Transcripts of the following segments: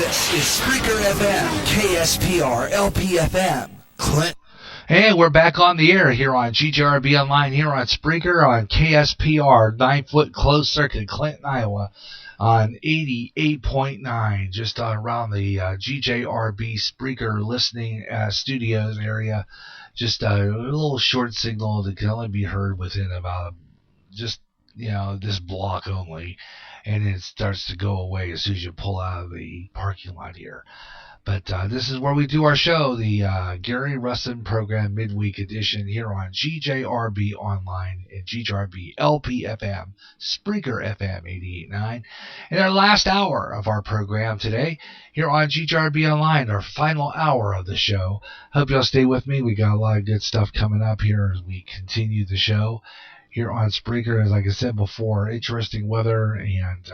This is Spreaker FM, KSPR, LPFM, Clint. Hey, we're back on the air here on GJRB Online, here on Spreaker, on KSPR, 9-foot closed circuit, Clinton, Iowa, on 88.9, just around the GJRB Spreaker listening studios area. Just a little short signal that can only be heard within about this block only. And it starts to go away as soon as you pull out of the parking lot here. But this is where we do our show, the Gary Russen Program Midweek Edition here on GJRB Online and GJRB LPFM, Spreaker FM 88.9. In our last hour of our program today, here on GJRB Online, our final hour of the show. Hope y'all stay with me. We got a lot of good stuff coming up here as we continue the show here on Spreaker. As like I said before, interesting weather and,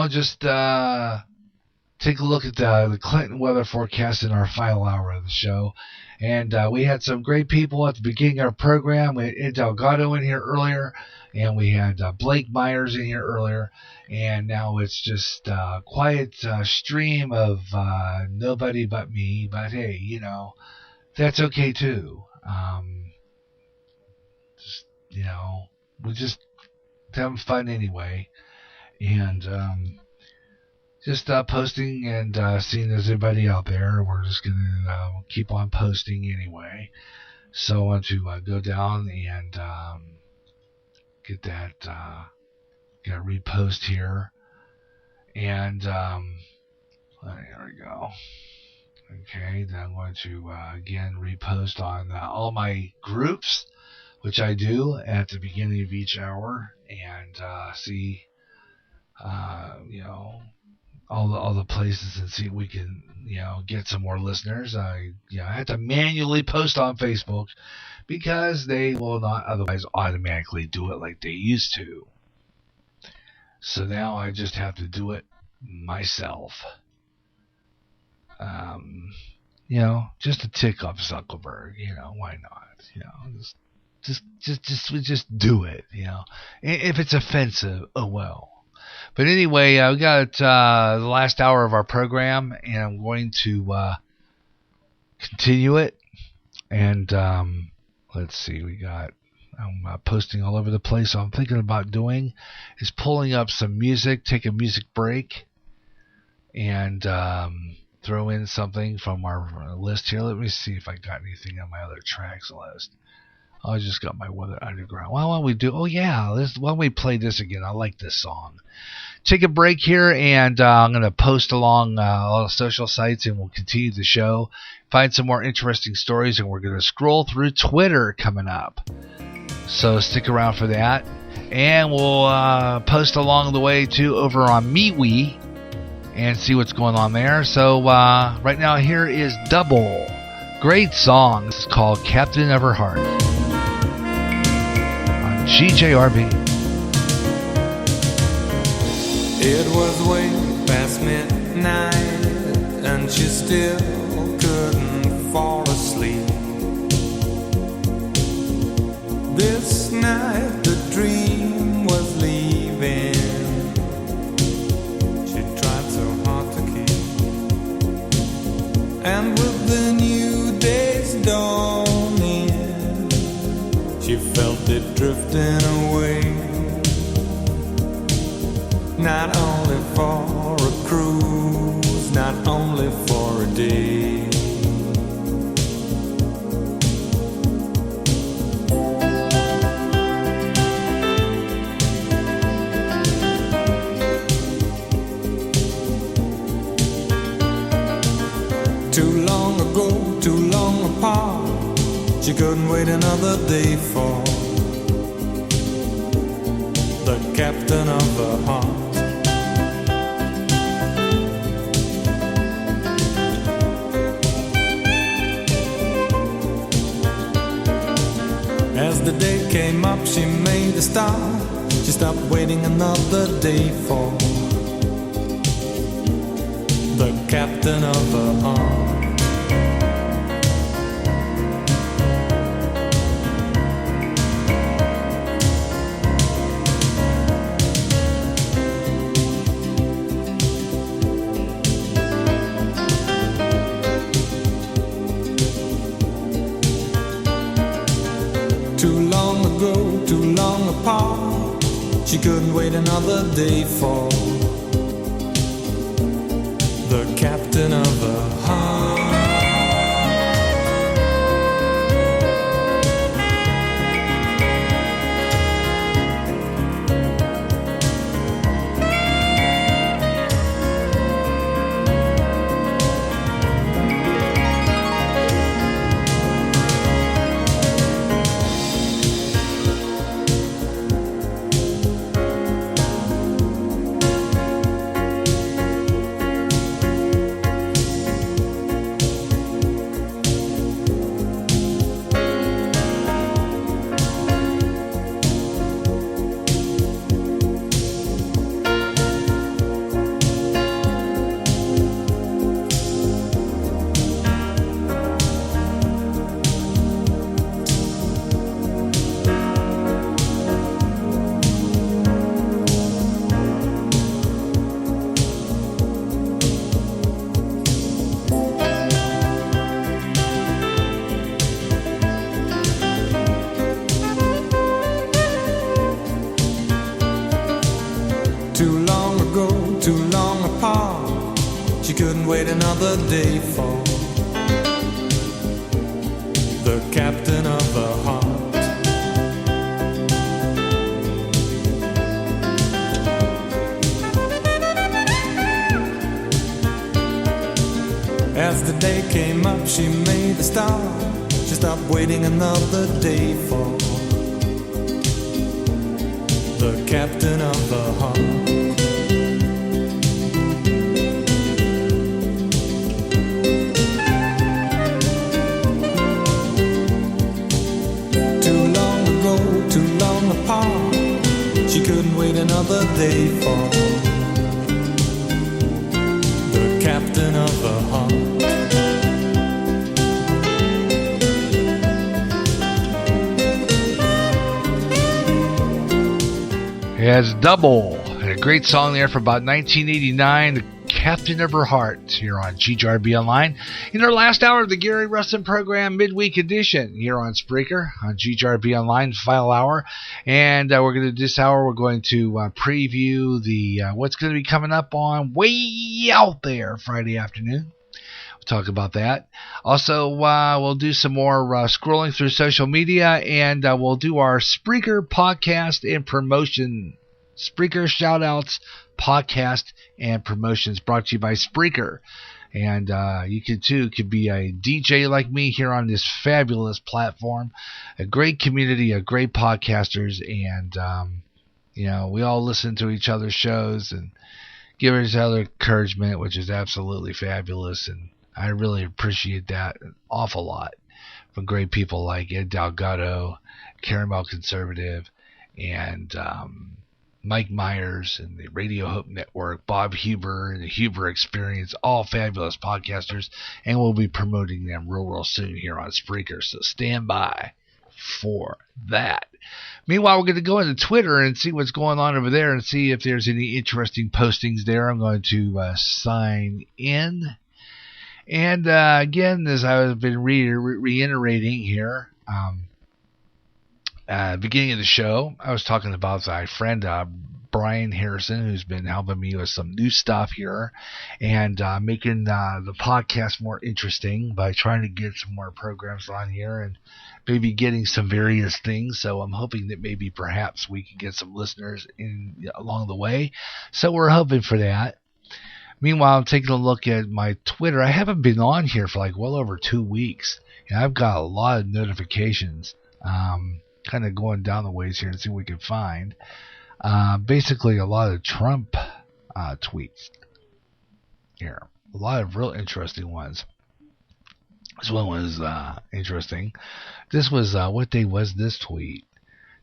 just take a look at the Clinton weather forecast in our final hour of the show. And we had some great people at the beginning of our program. We had Ed Delgado in here earlier, and we had Blake Myers in here earlier. And now it's just a quiet stream of nobody but me. But hey, that's okay too. We're just having fun anyway. And just posting and seeing there's anybody out there. We're just going to keep on posting anyway. So I want to go down and get that repost here. And there we go. Okay, then I'm going to again repost on all my groups, which I do at the beginning of each hour, and see, all the places and see if we can, get some more listeners. I had to manually post on Facebook because they will not otherwise automatically do it like they used to. So now I just have to do it myself. Just to tick up Zuckerberg, why not? Just do it, If it's offensive, oh well. But anyway, we got the last hour of our program, and I'm going to continue it. And let's see, I'm posting all over the place. So I'm thinking about doing is pulling up some music, take a music break, and throw in something from our list here. Let me see if I got anything on my other tracks list. I just got my Weather Underground. Why don't we do? Oh yeah, why don't we play this again? I like this song. Take a break here, and I'm going to post along all the social sites, and we'll continue the show. Find some more interesting stories, and we're going to scroll through Twitter coming up. So stick around for that, and we'll post along the way too over on MeWe and see what's going on there. So right now, here is Double. Great song. This is called Captain of Her Heart. GJRB. It was way past midnight, and she still couldn't fall asleep. This night the dream was leaving. She tried so hard to keep, and with the new day's dawning, she felt it drifting away. Not only for a cruise, not only for a day. Too long ago, too long apart, she couldn't wait another day for the captain of her heart. As the day came up, she made a start. She stopped waiting another day for the captain of her heart. apart. She couldn't wait another day for the captain of the heart. Wait another day for the captain of the heart. As the day came up, she made a start. She stopped waiting another day for the captain of the heart. She couldn't wait another day for the captain of the heart. Yeah, it's Double. And a great song there from about 1989, The Captain of Her Heart, here on GJRB Online. In our last hour of the Gary Russen program, midweek edition, here on Spreaker, on GJRB Online, final hour. And we're going to, this hour, we're going to preview the what's going to be coming up on Way Out There Friday afternoon. We'll talk about that. Also, we'll do some more scrolling through social media, and we'll do our Spreaker podcast and promotion. Spreaker shout-outs, podcast, and promotions brought to you by Spreaker. And you could be a DJ like me here on this fabulous platform. A great community of great podcasters, and we all listen to each other's shows and give each other encouragement, which is absolutely fabulous. And I really appreciate that an awful lot from great people like Ed Delgado, Caramel Conservative, and Mike Myers and the Radio Hope Network, Bob Huber and the Huber Experience, all fabulous podcasters, and we'll be promoting them real soon here on Spreaker, so stand by for that. Meanwhile, we're going to go into Twitter and see what's going on over there and see if there's any interesting postings there. I'm going to sign in. And again, as I've been reiterating here, beginning of the show, I was talking about my friend Brian Harrison, who's been helping me with some new stuff here and making the podcast more interesting by trying to get some more programs on here and maybe getting some various things. So I'm hoping that maybe perhaps we can get some listeners in along the way. So we're hoping for that. Meanwhile, I'm taking a look at my Twitter. I haven't been on here for like well over 2 weeks, and I've got a lot of notifications. Kind of going down the ways here and see what we can find. Basically, a lot of Trump tweets here. A lot of real interesting ones. This one was interesting. This was, what day was this tweet?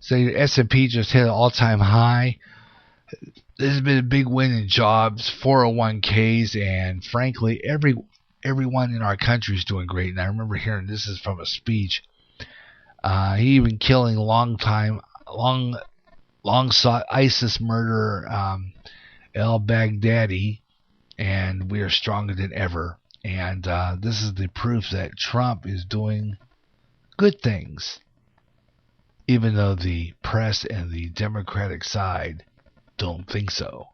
Say S&P just hit an all-time high. This has been a big win in jobs, 401ks, and frankly, everyone in our country is doing great. And I remember hearing this is from a speech. He even killing long sought ISIS murderer al-Baghdadi, and we are stronger than ever. And this is the proof that Trump is doing good things. even though the press and the Democratic side don't think so.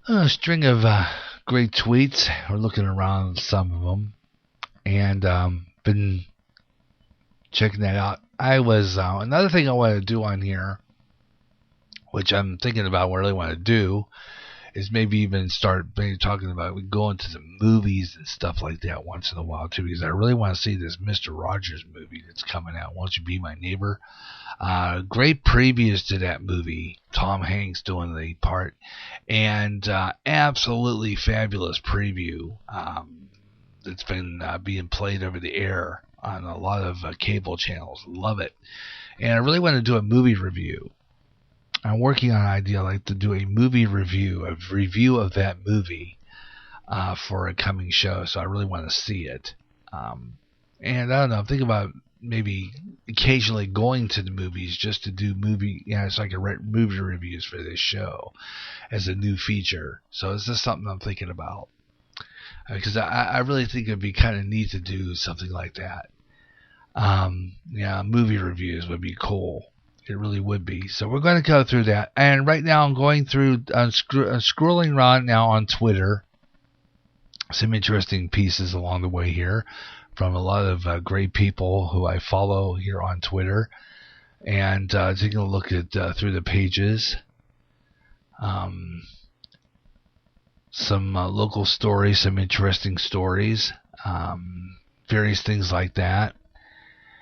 A string of great tweets. We're looking around some of them, and been checking that out. I was another thing I want to do on here, which I'm thinking about what I really want to do, is maybe even start maybe talking about going to the movies and stuff like that once in a while too, because I really want to see this Mr. Rogers movie that's coming out. Won't You Be My Neighbor? Great previews to that movie. Tom Hanks doing the part, and absolutely fabulous preview that's been being played over the air on a lot of cable channels. Love it. And I really want to do a movie review. I'm working on an idea. I'd like to do a movie review, of that movie for a coming show. So I really want to see it. And I don't know, I'm thinking about maybe occasionally going to the movies just to do so I can write movie reviews for this show as a new feature. So this is something I'm thinking about. Because I really think it'd be kind of neat to do something like that. Movie reviews would be cool. It really would be. So we're going to go through that. And right now I'm going through, scrolling around now on Twitter. Some interesting pieces along the way here from a lot of great people who I follow here on Twitter. And taking a look at through the pages. Some local stories, some interesting stories. Various things like that.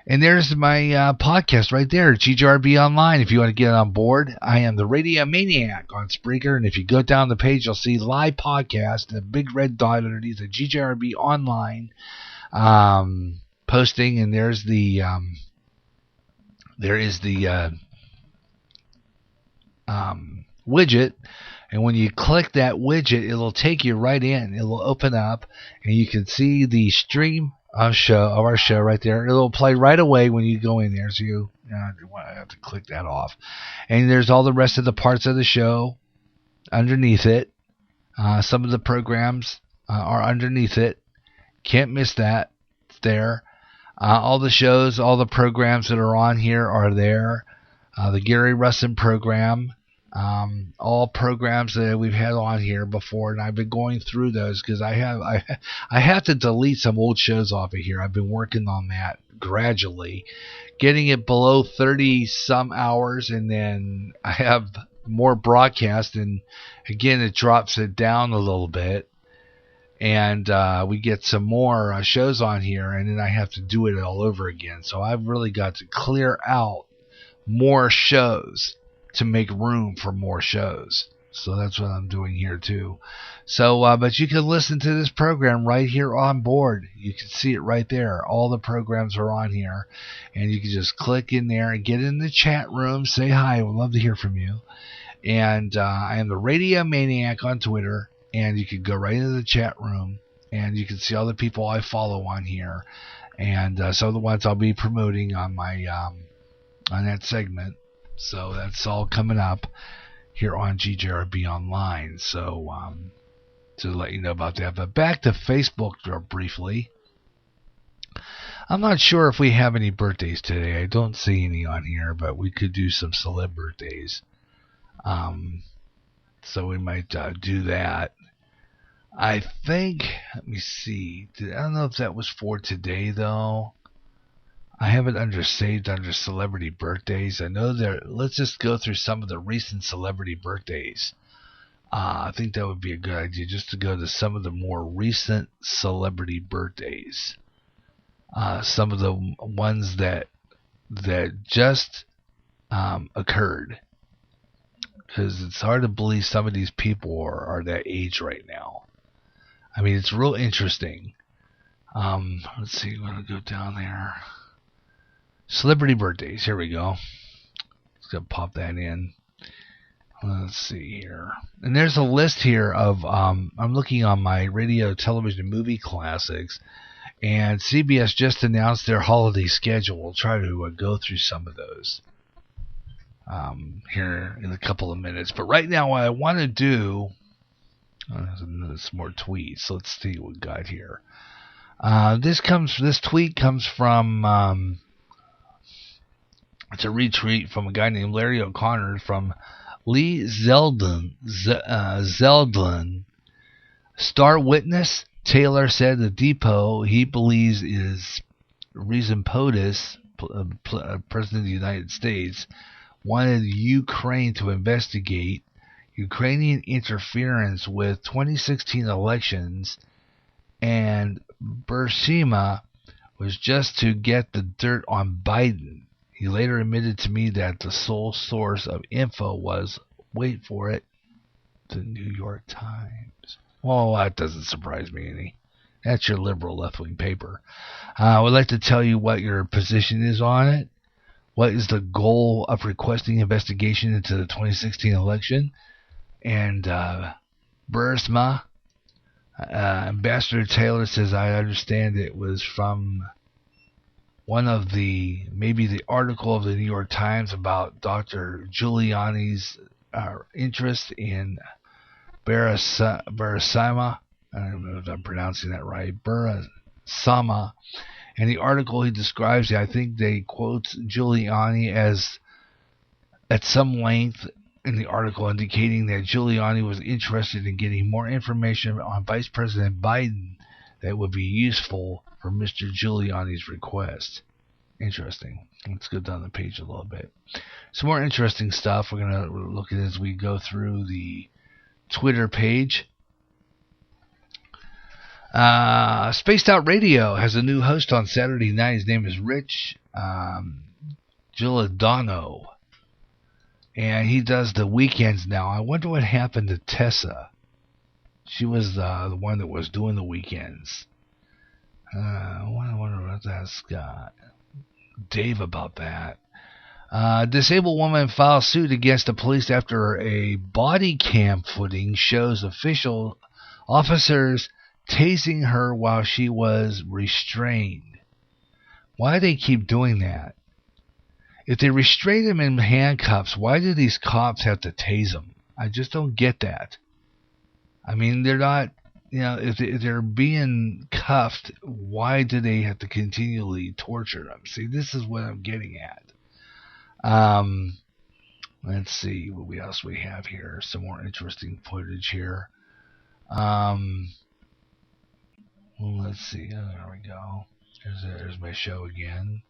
And there's my podcast right there, GJRB Online. If you want to get on board, I am the Radio Maniac on Spreaker. And if you go down the page, you'll see live podcast and a big red dot underneath the GJRB Online posting. And there's the widget. And when you click that widget, it'll take you right in. It'll open up, and you can see the stream of our show right there. It'll play right away when you go in there. So I have to click that off. And there's all the rest of the parts of the show underneath it. Some of the programs are underneath it. Can't miss that. It's there. All the shows, all the programs that are on here are there. The Gary Russen program. All programs that we've had on here before, and I've been going through those because I have to delete some old shows off of here. I've been working on that gradually, getting it below 30 some hours, and then I have more broadcast, and again it drops it down a little bit, and we get some more shows on here, and then I have to do it all over again. So I've really got to clear out more shows to make room for more shows. So that's what I'm doing here too. So, but you can listen to this program right here on board. You can see it right there. All the programs are on here, and you can just click in there and get in the chat room. Say hi. We'd love to hear from you. And I am the Radio Maniac on Twitter, and you can go right into the chat room, and you can see all the people I follow on here, and some of the ones I'll be promoting on my on that segment. So that's all coming up here on GJRB Online. So to let you know about that. But back to Facebook briefly. I'm not sure if we have any birthdays today. I don't see any on here, but we could do some celeb birthdays. So we might do that. I think, let me see. I don't know if that was for today, though. I have it saved under celebrity birthdays. I know let's just go through some of the recent celebrity birthdays. I think that would be a good idea, just to go to some of the more recent celebrity birthdays. Some of the ones that just occurred. Because it's hard to believe some of these people are that age right now. I mean, it's real interesting. Let's see, we're going to go down there. Celebrity birthdays. Here we go. Let's go pop that in. Let's see here. And there's a list here of, I'm looking on my radio, television, movie classics. And CBS just announced their holiday schedule. We'll try to go through some of those here in a couple of minutes. But right now what I want to do, there's some more tweets. Let's see what we got here. This tweet comes from It's a retweet from a guy named Larry O'Connor from Lee Zeldin. Star Witness, Taylor said the depot he believes is reason POTUS, President of the United States, wanted Ukraine to investigate Ukrainian interference with 2016 elections, and Burisma was just to get the dirt on Biden. He later admitted to me that the sole source of info was, wait for it, the New York Times. Well, that doesn't surprise me any. That's your liberal left-wing paper. I would like to tell you what your position is on it. What is the goal of requesting investigation into the 2016 election? And Burisma, Ambassador Taylor says, I understand it was from one of maybe the article of the New York Times about Dr. Giuliani's interest in Burisma. I don't know if I'm pronouncing that right. Burisma. And the article he describes, I think they quote Giuliani as at some length in the article, indicating that Giuliani was interested in getting more information on Vice President Biden that would be useful for Mr. Giuliani's request. Interesting. Let's go down the page a little bit. Some more interesting stuff we're going to look at as we go through the Twitter page. Spaced Out Radio has a new host on Saturday night. His name is Rich Giuliano, and he does the weekends now. I wonder what happened to Tessa. She was the one that was doing the weekends. I wonder what that's got. Dave about that. Disabled woman files suit against the police after a body cam footage shows officers tasing her while she was restrained. Why do they keep doing that? If they restrain him in handcuffs, why do these cops have to tase him? I just don't get that. I mean, they're not, if they're being cuffed, why do they have to continually torture them? See, this is what I'm getting at. Let's see what else we have here. Some more interesting footage here. Let's see. Oh, there we go. There's my show again.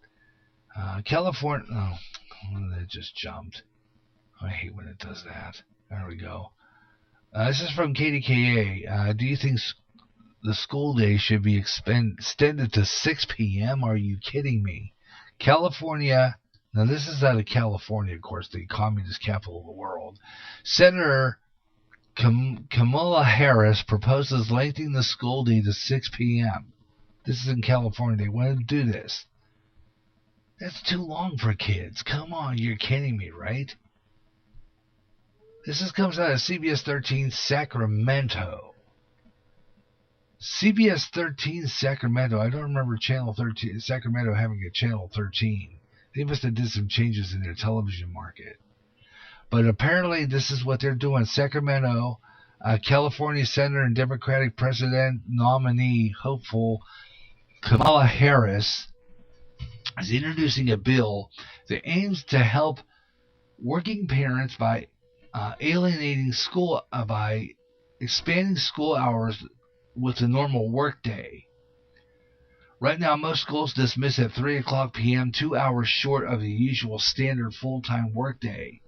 California. Oh, it just jumped. I hate when it does that. There we go. This is from KDKA. Do you think the school day should be extended to 6 p.m.? Are you kidding me? California. Now, this is out of California, of course, the communist capital of the world. Senator Kamala Harris proposes lengthening the school day to 6 p.m. This is in California. They want to do this. That's too long for kids. Come on, you're kidding me, right? This comes out of CBS 13 Sacramento. CBS 13 Sacramento. I don't remember Channel 13, Sacramento having a Channel 13. They must have did some changes in their television market. But apparently this is what they're doing. Sacramento, California Senator and Democratic President nominee hopeful Kamala Harris is introducing a bill that aims to help working parents by expanding school hours with the normal workday. Right now, most schools dismiss at 3 o'clock p.m., 2 hours short of the usual standard full-time workday,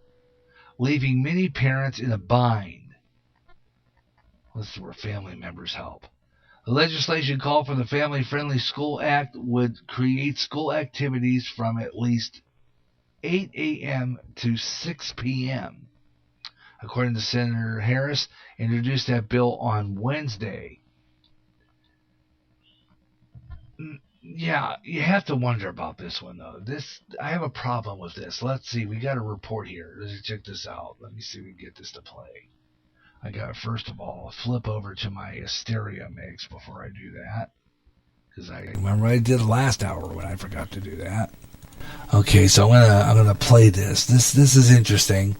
leaving many parents in a bind. This is where family members help. The legislation called for the Family Friendly School Act would create school activities from at least 8 a.m. to 6 p.m. According to Senator Harris, introduced that bill on Wednesday. Yeah, you have to wonder about this one, though. I have a problem with this. Let's see. We got a report here. Let's check this out. Let me see if we can get this to play. I got to, first of all, flip over to my stereo mix before I do that. Because I remember I did last hour when I forgot to do that. Okay, so I'm gonna play this. This is interesting.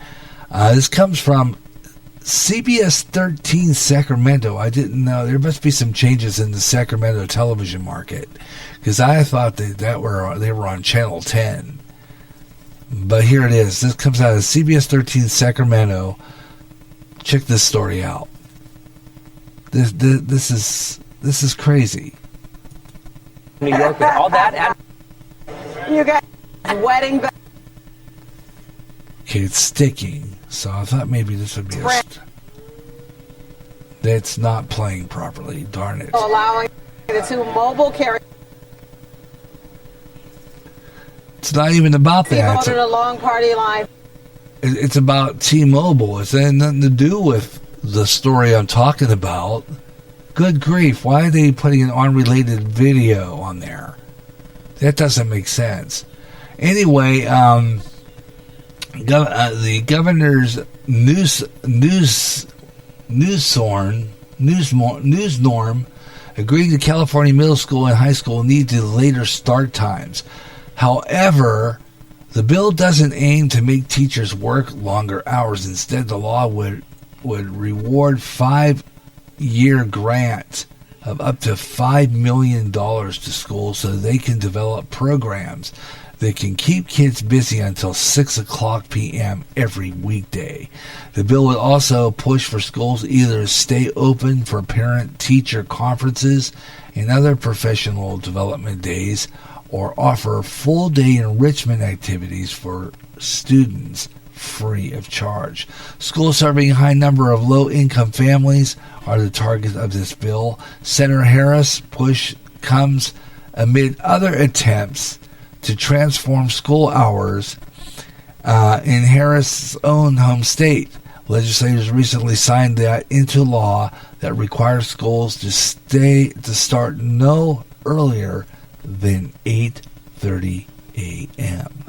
This comes from CBS 13 Sacramento. I didn't know. There must be some changes in the Sacramento television market, because I thought they were on Channel 10. But here it is. This comes out of CBS 13 Sacramento. Check this story out. This is crazy. New York with all that. You got wedding. Okay, it's sticking. So I thought maybe this would be that's not playing properly. Darn it. Allowing the two mobile carriers. It's not even about that. It's a long party line. It's about T-Mobile. It's had nothing to do with the story I'm talking about. Good grief. Why are they putting an unrelated video on there? That doesn't make sense. Anyway, the governor's news norm agreeing to California middle school and high school need to later start times. However, the bill doesn't aim to make teachers work longer hours. Instead, the law would reward 5-year grant of up to $5 million to schools so they can develop programs that can keep kids busy until 6 o'clock p.m. every weekday. The bill would also push for schools either to stay open for parent-teacher conferences and other professional development days or offer full-day enrichment activities for students free of charge. Schools serving a high number of low-income families are the target of this bill. Senator Harris' push comes amid other attempts to transform school hours in Harris' own home state. Legislators recently signed that into law that requires schools to start no earlier than 8:30 a.m.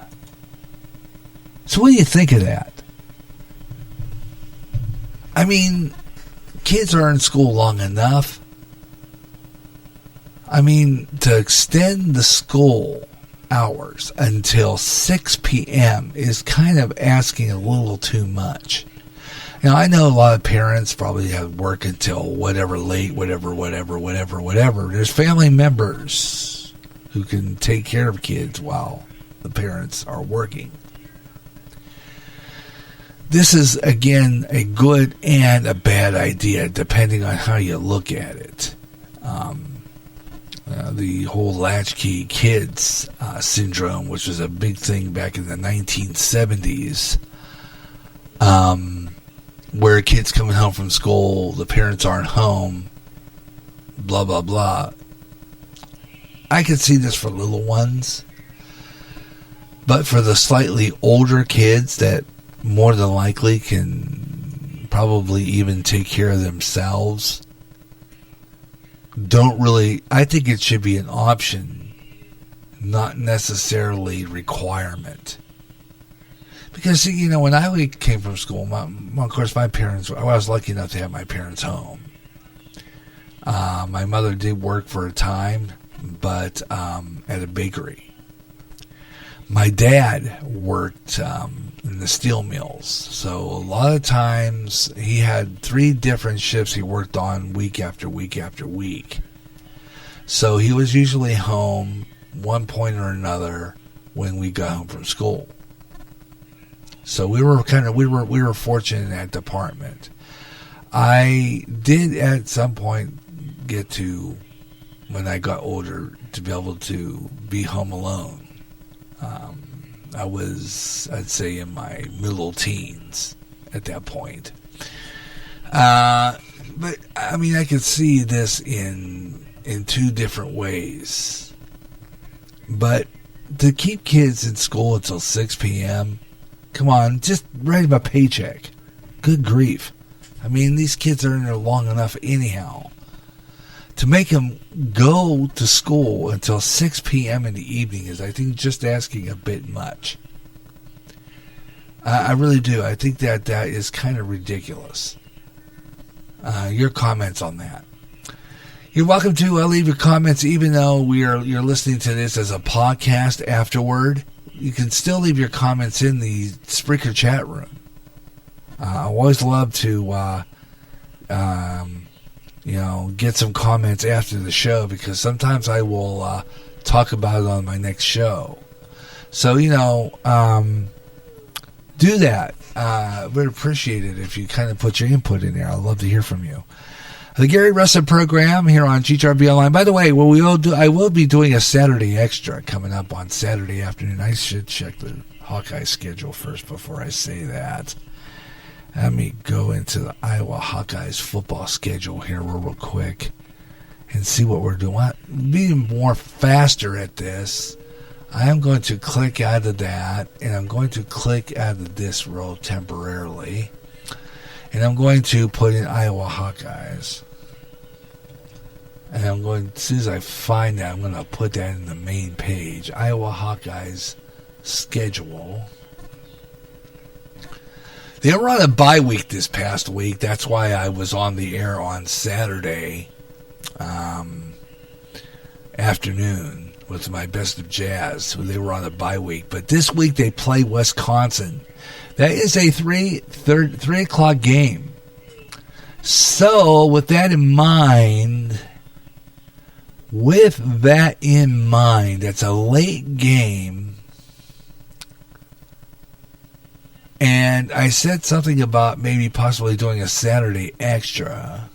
So what do you think of that? I mean, kids are in school long enough. I mean, to extend the school hours until 6 p.m. is kind of asking a little too much. Now, I know a lot of parents probably have work until whatever late, whatever. There's family members who can take care of kids while the parents are working. This is, again, a good and a bad idea, depending on how you look at it. The whole latchkey kids syndrome, which was a big thing back in the 1970s, where kids coming home from school, the parents aren't home, blah, blah, blah. I could see this for little ones, but for the slightly older kids that more than likely can probably even take care of themselves, I think it should be an option, not necessarily requirement. Because, you know, when I came from school, of course, my parents, I was lucky enough to have my parents home. My mother did work for a time, but at a bakery. My dad worked in the steel mills. So a lot of times he had 3 different shifts he worked on week after week after week. So he was usually home one point or another when we got home from school. So we were fortunate in that department. I did at some point get to, when I got older, to be able to be home alone. I was, I'd say, in my middle teens at that point. But, I mean, I could see this in 2 different ways. But to keep kids in school until 6 p.m., come on, just write them a paycheck. Good grief. I mean, these kids are in there long enough anyhow. To make them go to school until 6 p.m. in the evening is, I think, just asking a bit much. I really do. I think that is kind of ridiculous. Your comments on that. You're welcome to leave your comments, even though you're listening to this as a podcast afterward. You can still leave your comments in the Spreaker chat room. I always love to get some comments after the show, because sometimes I will talk about it on my next show. So, do that. Would appreciate it if you kind of put your input in there. I'd love to hear from you. The Gary Russen program here on GTRB Online. By the way, I will be doing a Saturday Extra coming up on Saturday afternoon. I should check the Hawkeye schedule first before I say that. Let me go into the Iowa Hawkeyes football schedule here real quick and see what we're doing. Being more faster at this, I am going to click out of that, and I'm going to click out of this row temporarily. And I'm going to put in Iowa Hawkeyes. And I'm going, as soon as I find that, I'm going to put that in the main page. Iowa Hawkeyes schedule. They were on a bye week this past week. That's why I was on the air on Saturday afternoon with my Best of Jazz. So they were on a bye week. But this week they play Wisconsin. That is a 3 o'clock game. So, with that in mind, it's a late game. And I said something about maybe possibly doing a Saturday Extra.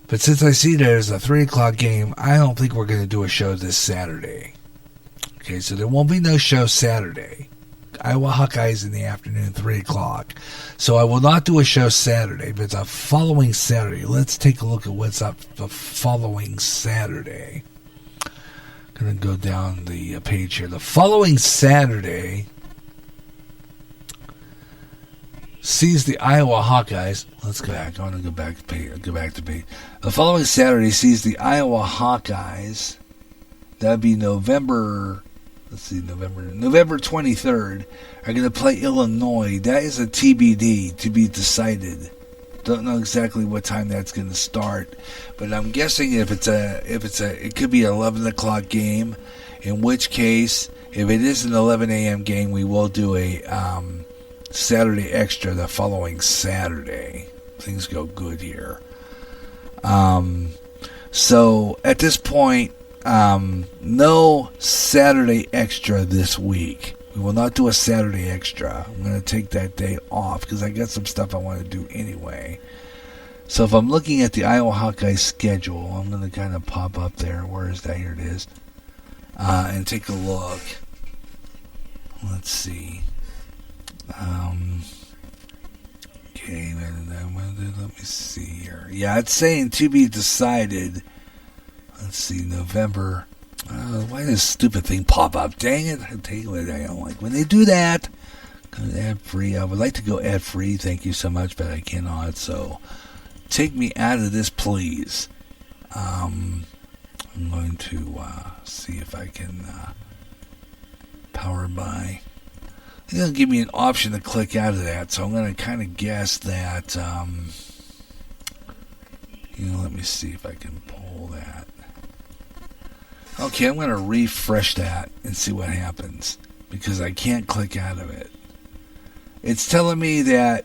But since I see there's a 3 o'clock game, I don't think we're going to do a show this Saturday. Okay, so there won't be no show Saturday. Iowa Hawkeyes in the afternoon, 3 o'clock. So I will not do a show Saturday, but it's a following Saturday. Let's take a look at what's up the following Saturday. I'm going to go down the page here. The following Saturday sees the Iowa Hawkeyes. Let's go back. I want to go back to page. The following Saturday sees the Iowa Hawkeyes. That would be November 23rd, are going to play Illinois. That is a TBD, to be decided. Don't know exactly what time that's going to start, but I'm guessing it could be an 11 o'clock game, in which case, if it is an 11 a.m. game, we will do a Saturday Extra the following Saturday. Things go good here. So, at this point, no Saturday Extra this week. We will not do a Saturday Extra. I'm going to take that day off because I got some stuff I want to do anyway. So if I'm looking at the Iowa Hawkeyes schedule, I'm going to kind of pop up there. Where is that? Here it is. And take a look. Let's see. Okay, let me see here. Yeah, it's saying to be decided. Let's see, November. Why does this stupid thing pop up? Dang it. I'll tell you what I don't like. When they do that, ad free. I would like to go ad free. Thank you so much, but I cannot. So take me out of this, please. I'm going to see if I can power by. It's going to give me an option to click out of that. So I'm going to kind of guess that. Let me see if I can pull that. Okay, I'm going to refresh that and see what happens because I can't click out of it. It's telling me that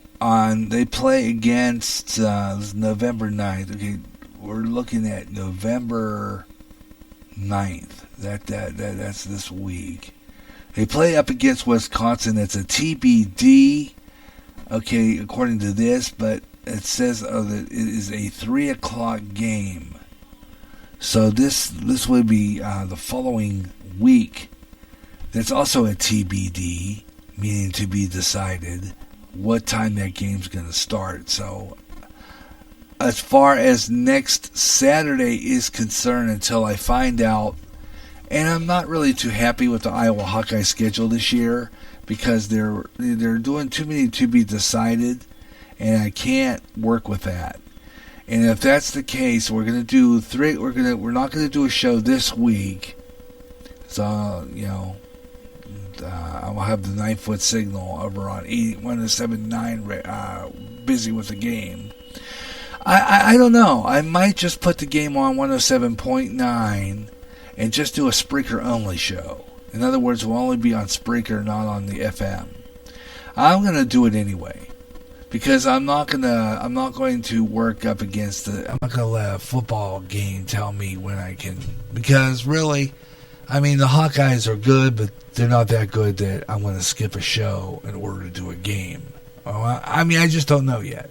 they play against November 9th. Okay, we're looking at November 9th. That's this week. They play up against Wisconsin. It's a TBD. Okay, according to this, but it says that it is a 3 o'clock game. So this would be the following week. That's also a TBD, meaning to be decided what time that game's going to start. So as far as next Saturday is concerned, until I find out, and I'm not really too happy with the Iowa Hawkeye schedule this year because they're doing too many to be decided, and I can't work with that. And if that's the case, we're going to do three. We're not going to do a show this week. So I'll have the 9-foot signal over on 107.9 busy with the game. I don't know. I might just put the game on 107.9 and just do a Spreaker only show. In other words, we'll only be on Spreaker, not on the FM. I'm going to do it anyway. Because I'm not going to work up against I'm not going to let a football game tell me when I can. Because really, I mean, the Hawkeyes are good, but they're not that good that I'm going to skip a show in order to do a game. I mean, I just don't know yet.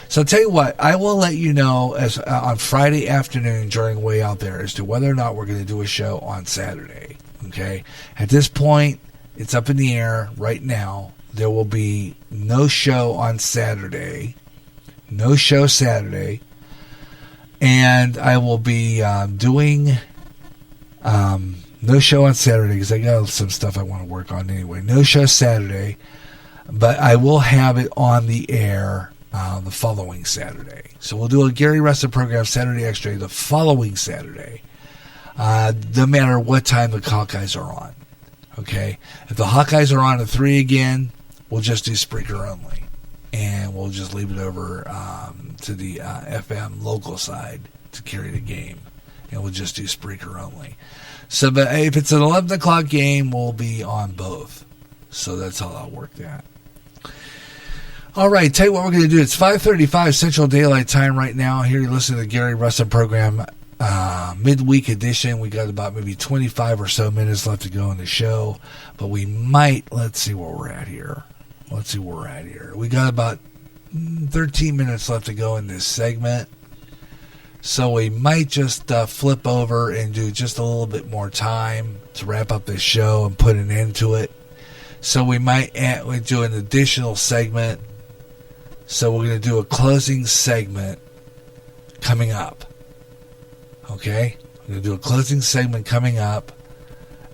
So I'll tell you what, I will let you know as on Friday afternoon during Way Out There as to whether or not we're going to do a show on Saturday. Okay? At this point, it's up in the air right now. There will be no show on Saturday. No show Saturday. And I will be doing no show on Saturday because I got some stuff I want to work on anyway. No show Saturday. But I will have it on the air the following Saturday. So we'll do a Gary Russen program Saturday Extra the following Saturday. No matter what time the Hawkeyes are on. Okay? If the Hawkeyes are on at 3 again, we'll just do Spreaker only. And we'll just leave it over to the FM local side to carry the game. And we'll just do Spreaker only. So but if it's an 11 o'clock game, we'll be on both. So that's how I'll work that. All right, tell you what we're going to do. It's 5:35 Central Daylight Time right now. Here you're listening to the Gary Russen program, midweek edition. We got about maybe 25 or so minutes left to go in the show. But we might, let's see where we're at here. We got about 13 minutes left to go in this segment. So we might just flip over and do just a little bit more time to wrap up this show and put an end to it. So we might do an additional segment. So we're going to do a closing segment coming up. Okay? We're going to do a closing segment coming up.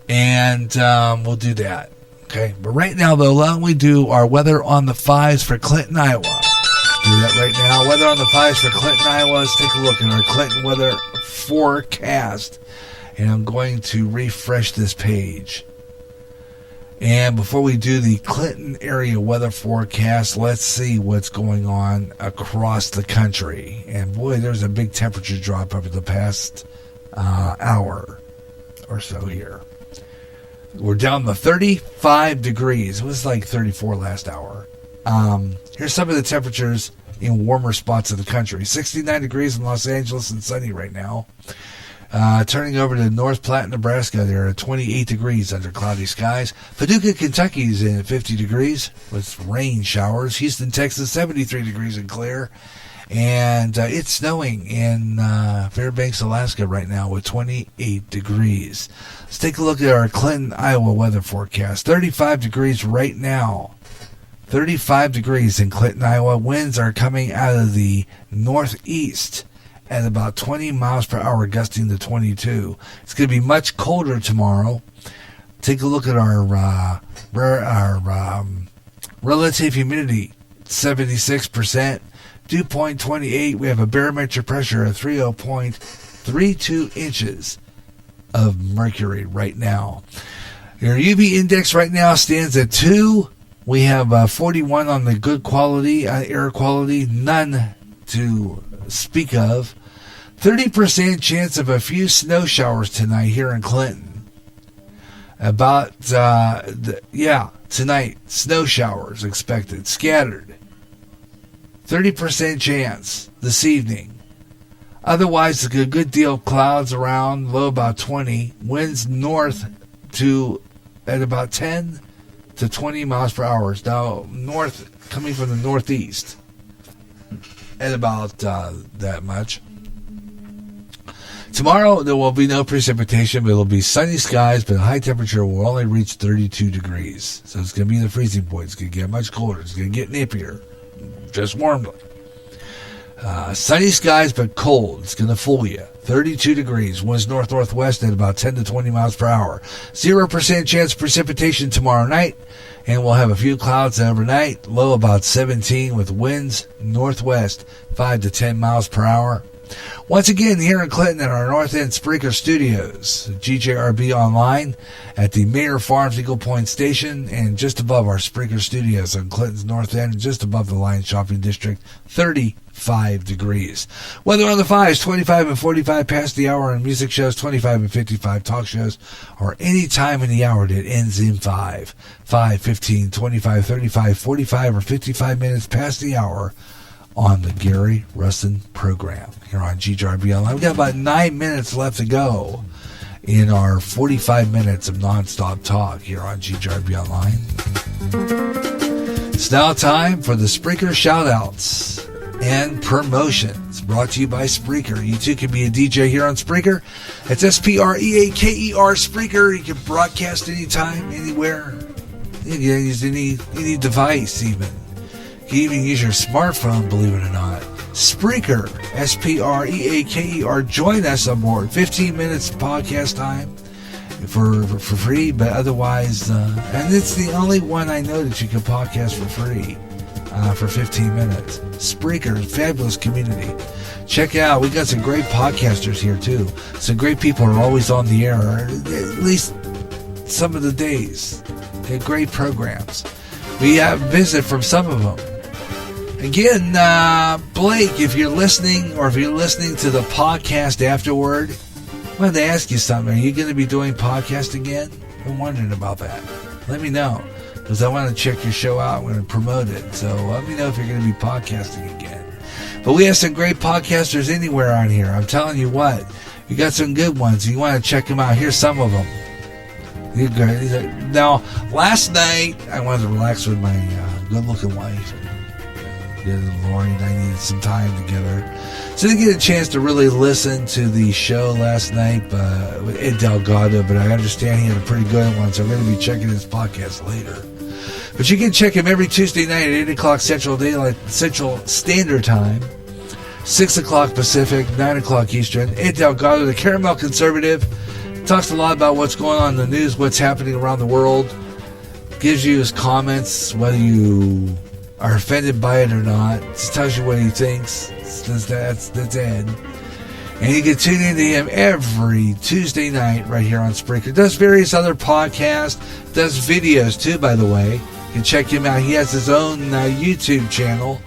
And we'll do that. Okay? But right now, though, why don't we do our weather on the 5s for Clinton, Iowa. Do that right now. Weather on the 5s for Clinton, Iowa. Let's take a look at our Clinton weather forecast. And I'm going to refresh this page. And before we do the Clinton area weather forecast, let's see what's going on across the country. And boy, there's a big temperature drop over the past hour or so here. We're down to 35 degrees. It was like 34 last hour. Here's some of the temperatures in warmer spots of the country. 69 degrees in Los Angeles and sunny right now. Turning over to North Platte, Nebraska, there are 28 degrees under cloudy skies. Paducah, Kentucky is in 50 degrees with rain showers. Houston, Texas, 73 degrees and clear. And it's snowing in Fairbanks, Alaska right now with 28 degrees. Let's take a look at our Clinton, Iowa weather forecast. 35 degrees right now. 35 degrees in Clinton, Iowa. Winds are coming out of the northeast at about 20 miles per hour, gusting to 22. It's going to be much colder tomorrow. Take a look at our relative humidity, 76%. Dew point 28. We have a barometric pressure of 30.32 inches of mercury right now. Your UV index right now stands at 2. We have 41 on the good quality, air quality, none to speak of. 30% chance of a few snow showers tonight here in Clinton. Tonight, snow showers expected, scattered. 30% chance this evening. Otherwise, a good deal of clouds around, low about 20. Winds north at about 10 to 20 miles per hour. Now, north coming from the northeast at about that much. Tomorrow, there will be no precipitation, but it will be sunny skies, but high temperature will only reach 32 degrees. So it's going to be the freezing point. It's going to get much colder. It's going to get nippier, just warmly. Sunny skies, but cold. It's going to fool you. 32 degrees. Winds north-northwest at about 10 to 20 miles per hour. 0% chance of precipitation tomorrow night, and we'll have a few clouds overnight. Low about 17 with winds northwest 5 to 10 miles per hour. Once again, here in Clinton at our North End Spreaker Studios, GJRB online at the Mayer Farms Eagle Point Station and just above our Spreaker Studios on Clinton's North End, just above the Lions Shopping District, 35 degrees. Weather on the 5s, 25 and 45 past the hour on music shows, 25 and 55 talk shows, or any time in the hour that ends in 5, 15, 25, 35, 45, or 55 minutes past the hour on the Gary Russen program here on GJRB Online. We've got about 9 minutes left to go in our 45 minutes of nonstop talk here on GJRB Online. It's now time for the Spreaker shoutouts and promotions brought to you by Spreaker. You too can be a DJ here on Spreaker. It's Spreaker, Spreaker. You can broadcast anytime, anywhere. You can use any device even. You can even use your smartphone, believe it or not. Spreaker, Spreaker. Join us on board. 15 minutes podcast time for free, but otherwise, and it's the only one I know that you can podcast for free for 15 minutes. Spreaker, fabulous community. Check it out. We got some great podcasters here too. Some great people are always on the air, at least some of the days. They have great programs. We have visit from some of them. Again, Blake, if you're listening or if you're listening to the podcast afterward, I wanted to ask you something. Are you going to be doing podcast again? I'm wondering about that. Let me know, because I want to check your show out. I'm going to promote it. So let me know if you're going to be podcasting again. But we have some great podcasters anywhere on here. I'm telling you what. We got some good ones. You want to check them out. Here's some of them. Now, last night, I wanted to relax with my good-looking wife. Lori and I needed some time together. So I didn't get a chance to really listen to the show last night with Ed Delgado, but I understand he had a pretty good one, so I'm going to be checking his podcast later. But you can check him every Tuesday night at 8 o'clock Central Standard Time, 6 o'clock Pacific, 9 o'clock Eastern. Ed Delgado, the Caramel Conservative, talks a lot about what's going on in the news, what's happening around the world, gives you his comments, whether you are offended by it or not. Just tells you what he thinks. That's Ed. And you can tune into him every Tuesday night right here on Spreaker. Does various other podcasts, does videos too, by the way. You can check him out. He has his own YouTube channel.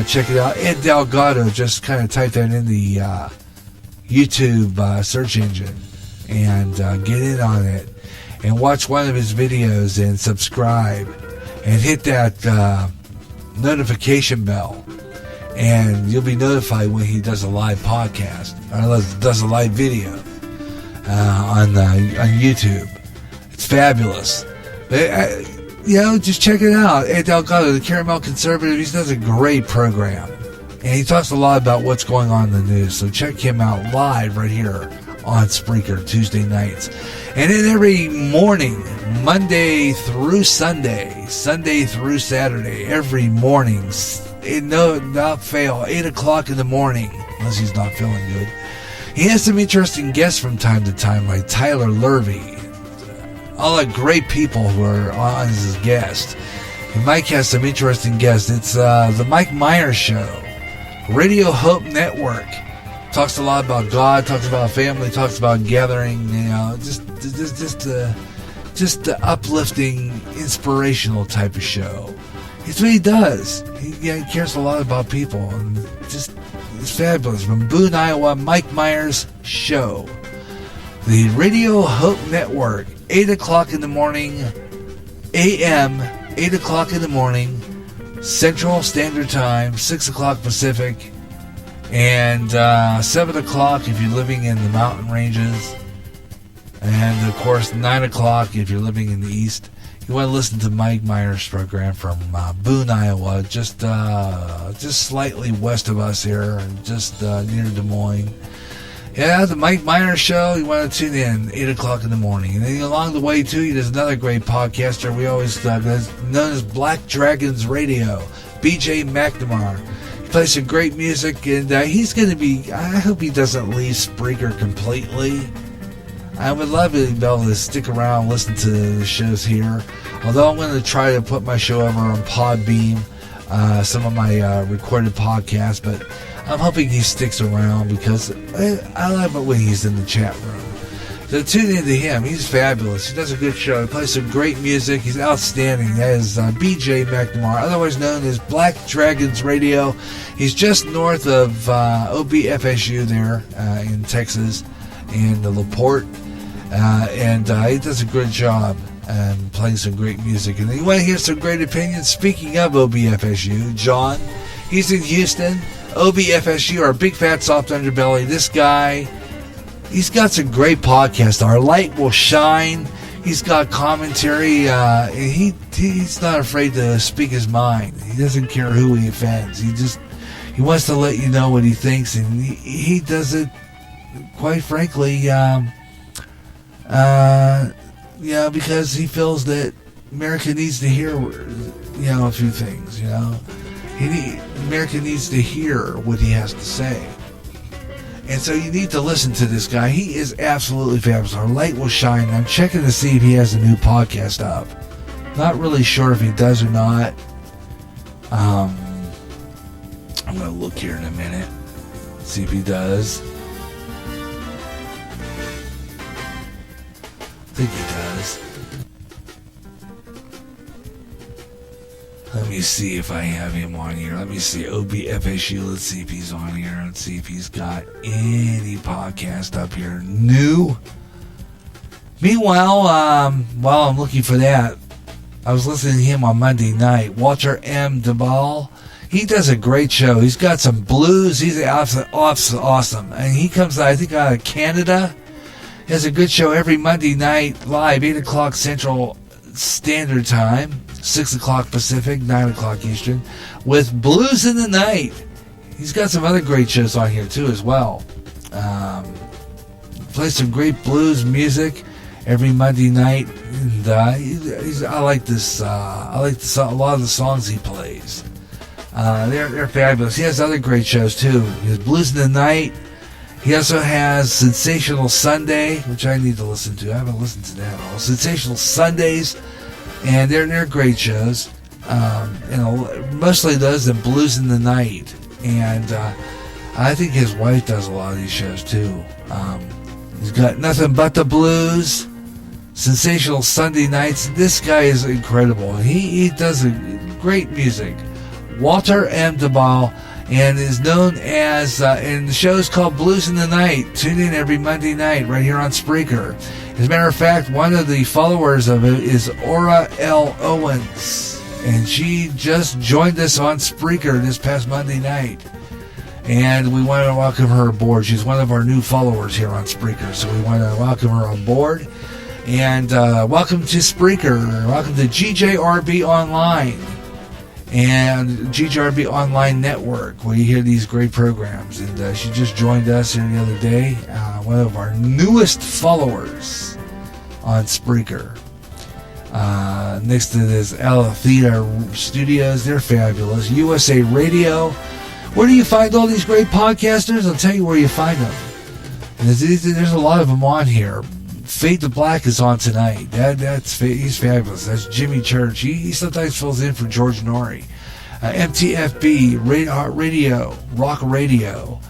Check it out. Ed Delgado. Just kind of type that in the YouTube search engine and get in on it and watch one of his videos and subscribe. And hit that notification bell, and you'll be notified when he does a live podcast or does a live video on YouTube. It's fabulous. But, just check it out. Ed Delgado, the Caramel Conservative, he does a great program, and he talks a lot about what's going on in the news. So check him out live right here on Spreaker Tuesday nights. And then every morning, Monday through Sunday, Sunday through Saturday, every morning, not fail, 8 o'clock in the morning, unless he's not feeling good. He has some interesting guests from time to time, like Tyler Lurvey, all the great people who are on as his guests. And Mike has some interesting guests. It's the Mike Myers Show, Radio Hope Network. Talks a lot about God, talks about family, talks about gathering, just the uplifting, inspirational type of show. It's what he does. He cares a lot about people, and it's fabulous. From Boone, Iowa, Mike Myers Show. The Radio Hope Network, 8 o'clock in the morning, a.m., 8 o'clock in the morning, Central Standard Time, 6 o'clock Pacific, and 7 o'clock if you're living in the mountain ranges, and of course 9 o'clock if you're living in the east. You want to listen to Mike Myers' program from Boone, Iowa, just slightly west of us here, and just near Des Moines. Yeah, the Mike Myers Show, you want to tune in 8 o'clock in the morning. And then along the way too, there's another great podcaster we always known as Black Dragons Radio, BJ McNamara. Plays some great music, and he's going to be, I hope he doesn't leave Spreaker completely. I would love to be able to stick around and listen to the shows here. Although I'm going to try to put my show over on Podbeam, some of my recorded podcasts, but I'm hoping he sticks around because I love it when he's in the chat room. So tune into him. He's fabulous. He does a good show. He plays some great music. He's outstanding. That is BJ McNamara, otherwise known as Black Dragons Radio. He's just north of OBFSU there in Texas, in LaPorte. And he does a good job playing some great music. And you want to hear some great opinions? Speaking of OBFSU, John, he's in Houston. OBFSU, our big fat soft underbelly. This guy, he's got some great podcasts. Our Light Will Shine. He's got commentary. He's not afraid to speak his mind. He doesn't care who he offends. He wants to let you know what he thinks, and he does it, quite frankly, because he feels that America needs to hear, a few things. America needs to hear what he has to say. And so you need to listen to this guy. He is absolutely fabulous. Our Light Will Shine. I'm checking to see if he has a new podcast up. Not really sure if he does or not. I'm going to look here in a minute. See if he does. I think he does. Let me see if I have him on here. Let me see. OBFSU. Let's see if he's on here. Let's see if he's got any podcast up here. New. Meanwhile, while I'm looking for that, I was listening to him on Monday night. Walter M. DeBall. He does a great show. He's got some blues. He's awesome. And he comes, I think, out of Canada. He has a good show every Monday night live, 8 o'clock Central Standard Time. 6 o'clock Pacific, 9 o'clock Eastern, with Blues in the Night. He's got some other great shows on here, too, as well. Plays some great blues music every Monday night. And I like this. I like a lot of the songs he plays. They're fabulous. He has other great shows, too. He has Blues in the Night. He also has Sensational Sunday, which I need to listen to. I haven't listened to that at all. Sensational Sundays. And they're great shows. Mostly those and Blues in the Night. And I think his wife does a lot of these shows too. He's got Nothing But the Blues, Sensational Sunday Nights. This guy is incredible. He does great music. Walter M. DeBall, and is known as, and the show is called Blues in the Night. Tune in every Monday night right here on Spreaker. As a matter of fact, one of the followers of it is Aura L. Owens, and she just joined us on Spreaker this past Monday night. And we want to welcome her aboard. She's one of our new followers here on Spreaker, so we want to welcome her on board. And welcome to Spreaker. Welcome to GJRB Online and GJRB Online Network, where you hear these great programs. And she just joined us here the other day, one of our newest followers on Spreaker. Next to this Alethea Studios, they're fabulous. USA Radio. Where do you find all these great podcasters? I'll tell you where you find them. And there's a lot of them on here. Fade to Black is on tonight. He's fabulous. That's Jimmy Church. He sometimes fills in for George Norrie. MTFB, Radio, Rock Radio.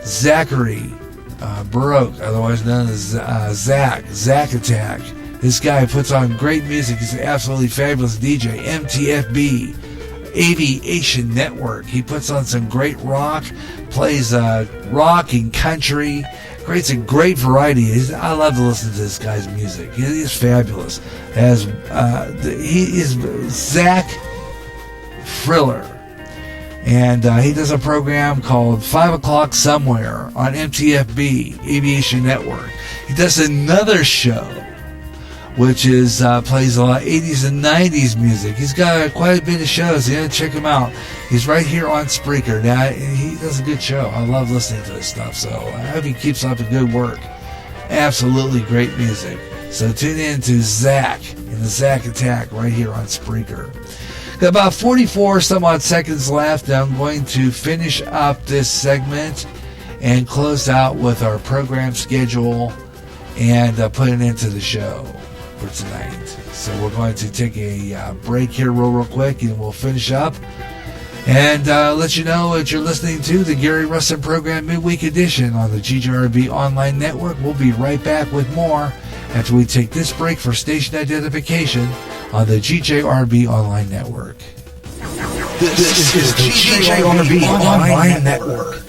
Zachary Baroque, otherwise known as Zach Attack. This guy puts on great music. He's an absolutely fabulous DJ. MTFB, Aviation Network. He puts on some great rock, plays rock and country, creates a great variety. I love to listen to this guy's music. He is fabulous. He is Zach Friller. And he does a program called 5 O'Clock Somewhere on MTFB, Aviation Network. He does another show, which is plays a lot of 80s and 90s music. He's got quite a bit of shows. You gotta check him out. He's right here on Spreaker. Now, he does a good show. I love listening to his stuff, so I hope he keeps up the good work. Absolutely great music. So tune in to Zach and the Zach Attack right here on Spreaker. Got about 44 some odd seconds left. I'm going to finish up this segment and close out with our program schedule and put it into the show for tonight. So we're going to take a break here real quick, and we'll finish up and let you know that you're listening to the Gary Russen Program Midweek Edition on the GJRB Online Network. We'll be right back with more after we take this break for station identification on the GJRB Online Network. This is the GJRB Online Network.